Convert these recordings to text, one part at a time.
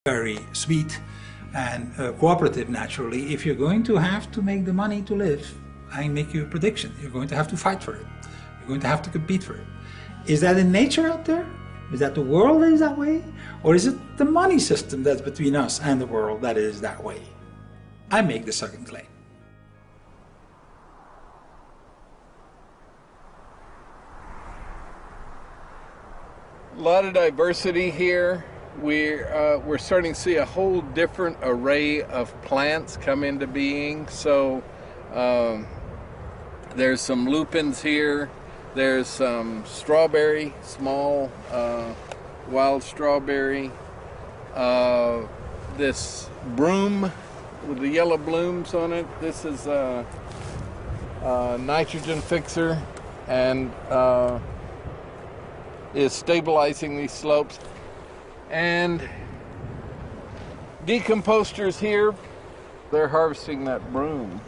very sweet and cooperative naturally. If you're going to have to make the money to live, I make you a prediction. You're going to have to fight for it. You're going to have to compete for it. Is that in nature out there? Is that the world that is that way? Or is it the money system that's between us and the world that is that way? I make the second claim. A lot of diversity here. We're starting to see a whole different array of plants come into being. So there's some lupins here. There's some strawberry, small wild strawberry. This broom with the yellow blooms on it. This is a nitrogen fixer and is stabilizing these slopes. And decomposters here, they're harvesting that broom.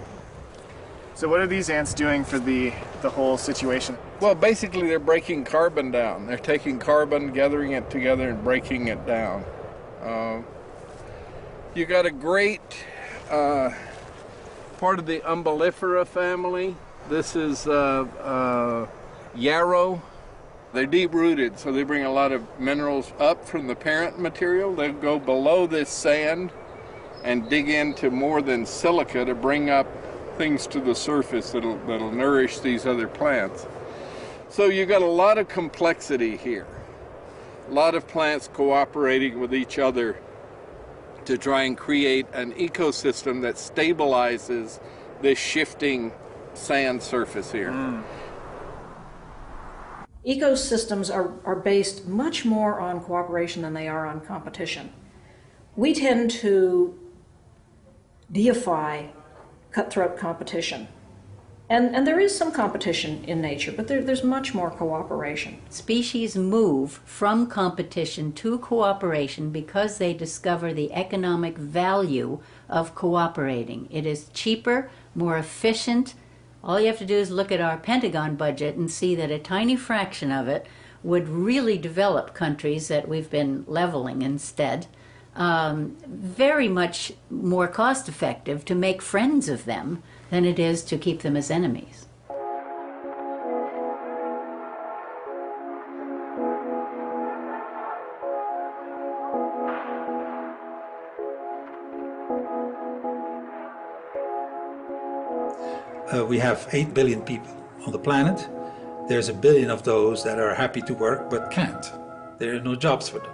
So what are these ants doing for the whole situation? Well, basically they're breaking carbon down. They're taking carbon, gathering it together and breaking it down. You got a great part of the Umbellifera family. This is yarrow. They're deep-rooted, so they bring a lot of minerals up from the parent material. They go below this sand and dig into more than silica to bring up things to the surface that'll nourish these other plants. So you've got a lot of complexity here. A lot of plants cooperating with each other to try and create an ecosystem that stabilizes this shifting sand surface here. Ecosystems are based much more on cooperation than they are on competition. We tend to deify cutthroat competition. And there is some competition in nature, but there's much more cooperation. Species move from competition to cooperation because they discover the economic value of cooperating. It is cheaper, more efficient. All you have to do is look at our Pentagon budget and see that a tiny fraction of it would really develop countries that we've been leveling instead. Very much more cost effective to make friends of them than it is to keep them as enemies. We have 8 billion people on the planet. There's 1 billion of those that are happy to work but can't. There are no jobs for them.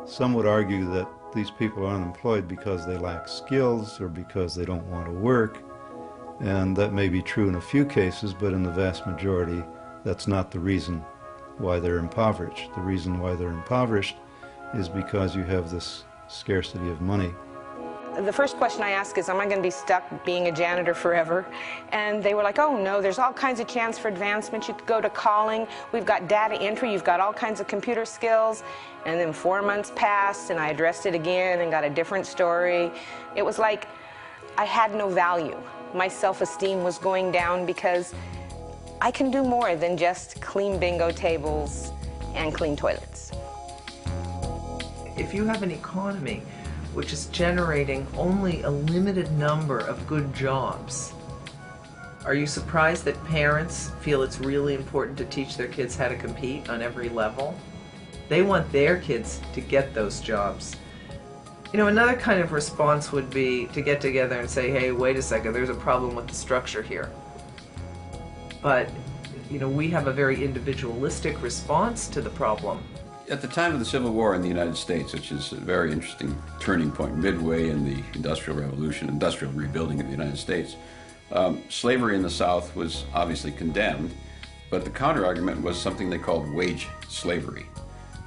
Some would argue that these people are unemployed because they lack skills or because they don't want to work. And that may be true in a few cases, but in the vast majority, that's not the reason why they're impoverished. The reason why they're impoverished is because you have this scarcity of money. The first question I ask is, am I going to be stuck being a janitor forever? And they were like, oh no, there's all kinds of chance for advancement. You could go to calling. We've got data entry. You've got all kinds of computer skills. And then 4 months passed and I addressed it again and got a different story. It was like I had no value. My self-esteem was going down because I can do more than just clean bingo tables and clean toilets. If you have an economy which is generating only a limited number of good jobs, are you surprised that parents feel it's really important to teach their kids how to compete on every level? They want their kids to get those jobs. You know, another kind of response would be to get together and say, hey, wait a second, there's a problem with the structure here. But, you know, we have a very individualistic response to the problem. At the time of the Civil War in the United States, which is a very interesting turning point, midway in the Industrial Revolution, industrial rebuilding of the United States, slavery in the South was obviously condemned, but the counter-argument was something they called wage slavery.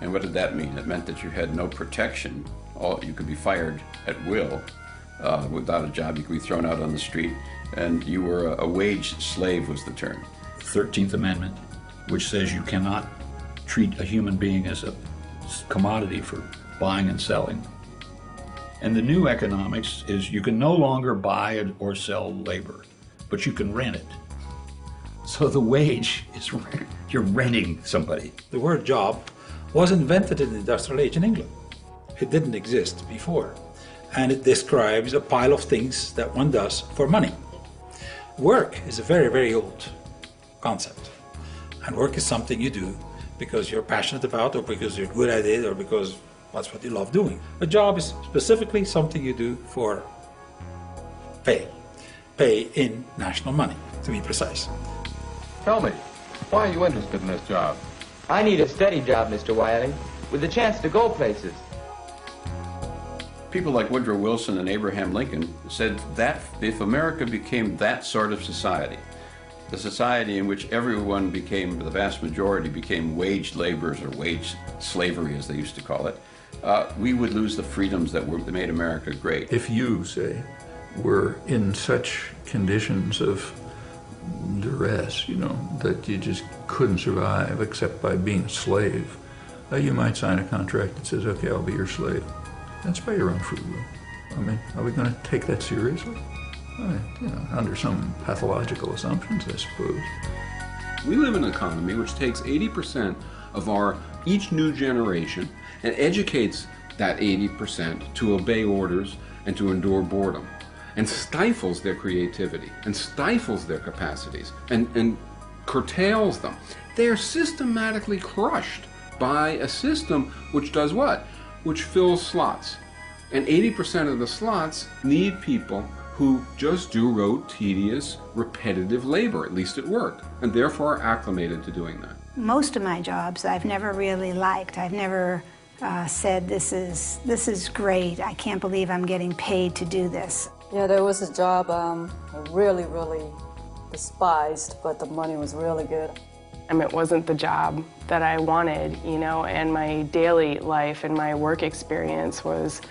And what did that mean? It meant that you had no protection. You could be fired at will. Without a job, you could be thrown out on the street, and you were a wage slave was the term. The 13th Amendment, which says you cannot treat a human being as a commodity for buying and selling. And the new economics is you can no longer buy or sell labor, but you can rent it. So the wage is you're renting somebody. The word job was invented in the industrial age in England. It didn't exist before. And it describes a pile of things that one does for money. Work is a very, very old concept. And work is something you do because you're passionate about, or because you're good at it, or because that's what you love doing. A job is specifically something you do for pay. Pay in national money, to be precise. Tell me, why are you interested in this job? I need a steady job, Mr. Wiley, with a chance to go places. People like Woodrow Wilson and Abraham Lincoln said that if America became that sort of society, the society in which everyone became, the vast majority became wage laborers, or wage slavery as they used to call it, we would lose the freedoms that made America great. If you, say, were in such conditions of duress, that you just couldn't survive except by being a slave, you might sign a contract that says, okay, I'll be your slave. That's by your own free will. I mean, are we going to take that seriously? I mean, under some pathological assumptions, I suppose. We live in an economy which takes 80% of each new generation and educates that 80% to obey orders and to endure boredom, and stifles their creativity, and stifles their capacities, and curtails them. They are systematically crushed by a system which does what? Which fills slots. And 80% of the slots need people who just do rote, tedious, repetitive labor, at least at work, and therefore are acclimated to doing that. Most of my jobs I've never really liked. I've never said, this is great, I can't believe I'm getting paid to do this. Yeah, there was a job I really, really despised, but the money was really good. It wasn't the job that I wanted, and my daily life and my work experience was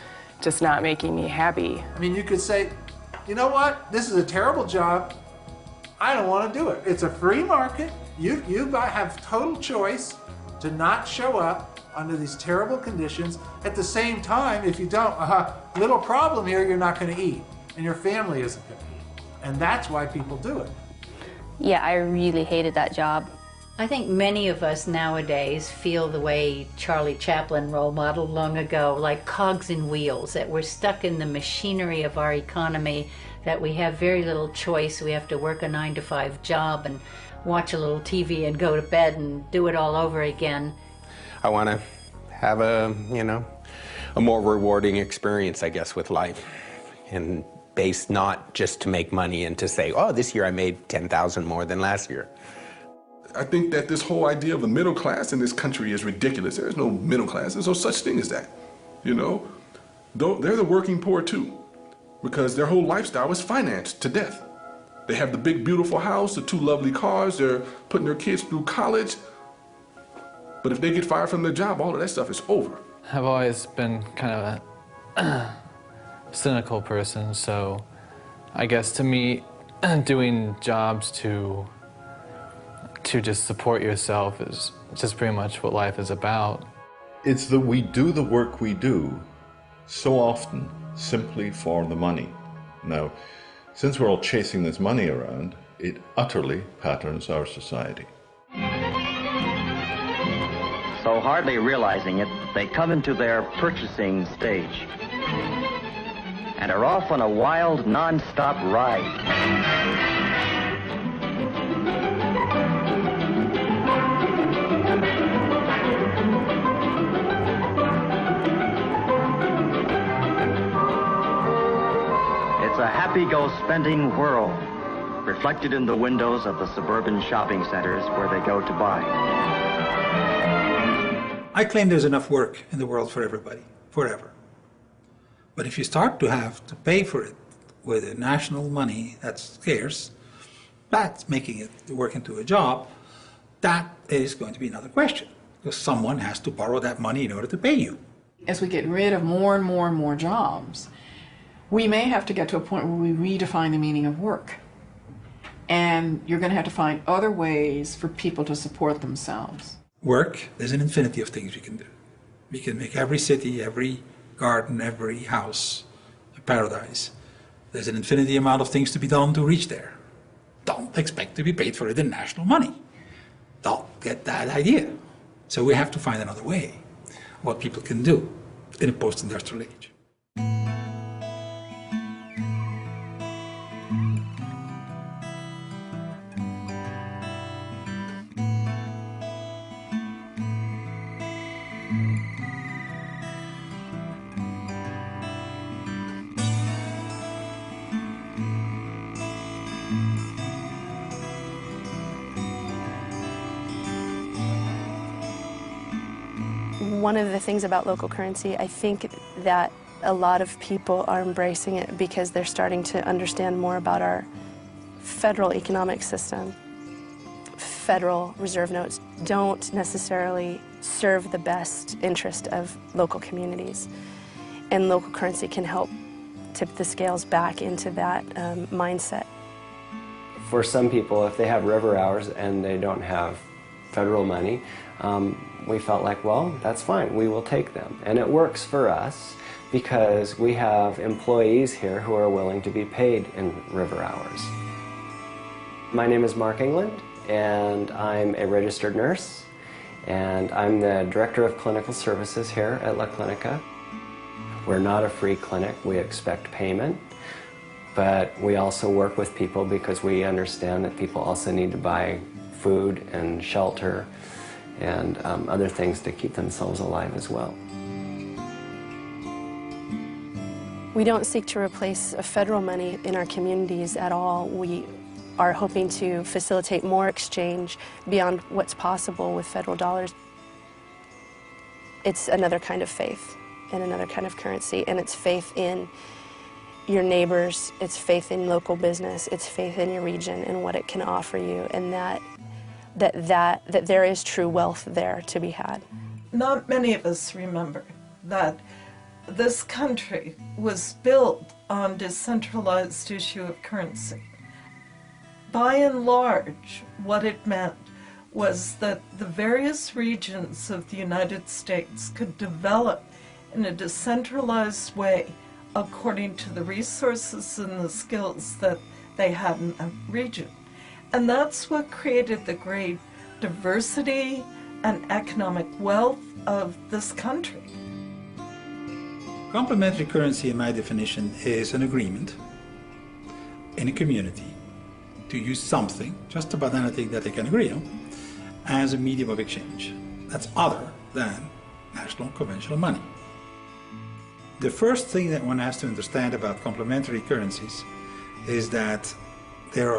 just not making me happy. I mean, you could say, you know what, this is a terrible job, I don't want to do it. It's a free market, you have total choice to not show up under these terrible conditions. At the same time, if you don't, little problem here, you're not going to eat, and your family isn't going to eat. And that's why people do it. Yeah, I really hated that job. I think many of us nowadays feel the way Charlie Chaplin role modeled long ago, like cogs in wheels, that we're stuck in the machinery of our economy, that we have very little choice. We have to work a 9-to-5 job and watch a little TV and go to bed and do it all over again. I want to have a more rewarding experience, I guess, with life, and based not just to make money and to say, oh, this year I made 10,000 more than last year. I think that this whole idea of a middle class in this country is ridiculous. There is no middle class. There's no such thing as that. They're the working poor too, because their whole lifestyle is financed to death. They have the big, beautiful house, the 2 lovely cars, they're putting their kids through college. But if they get fired from their job, all of that stuff is over. I've always been kind of a cynical person, so I guess to me, doing jobs to just support yourself is just pretty much what life is about. It's that we do the work we do so often simply for the money. Now, since we're all chasing this money around, it utterly patterns our society. So hardly realizing it, they come into their purchasing stage and are off on a wild, non-stop ride. It's a happy-go-spending world, reflected in the windows of the suburban shopping centers where they go to buy. I claim there's enough work in the world for everybody, forever. But if you start to have to pay for it with a national money that's scarce, that's making it work into a job, that is going to be another question, because someone has to borrow that money in order to pay you. As we get rid of more and more and more jobs, we may have to get to a point where we redefine the meaning of work. And you're going to have to find other ways for people to support themselves. Work, there's an infinity of things we can do. We can make every city, every garden, every house a paradise. There's an infinity amount of things to be done to reach there. Don't expect to be paid for it in national money. Don't get that idea. So we have to find another way, what people can do. in a post-industrial age. One of the things about local currency, I think that a lot of people are embracing it because they're starting to understand more about our federal economic system. Federal reserve notes don't necessarily serve the best interest of local communities, and local currency can help tip the scales back into that mindset. For some people, if they have river hours and they don't have federal money, we felt like, well, that's fine, we will take them. And it works for us because we have employees here who are willing to be paid in river hours. My name is Mark England, and I'm a registered nurse, and I'm the Director of Clinical Services here at La Clinica. We're not a free clinic, we expect payment, but we also work with people because we understand that people also need to buy food and shelter and other things to keep themselves alive as well. We don't seek to replace federal money in our communities at all. We are hoping to facilitate more exchange beyond what's possible with federal dollars. It's another kind of faith and another kind of currency, and it's faith in your neighbors, it's faith in local business, it's faith in your region and what it can offer you, and that there is true wealth there to be had. Not many of us remember that this country was built on decentralized issue of currency. By and large, what it meant was that the various regions of the United States could develop in a decentralized way according to the resources and the skills that they had in that region. And that's what created the great diversity and economic wealth of this country. Complementary currency, in my definition, is an agreement in a community to use something, just about anything that they can agree on, as a medium of exchange. That's other than national conventional money. The first thing that one has to understand about complementary currencies is that there are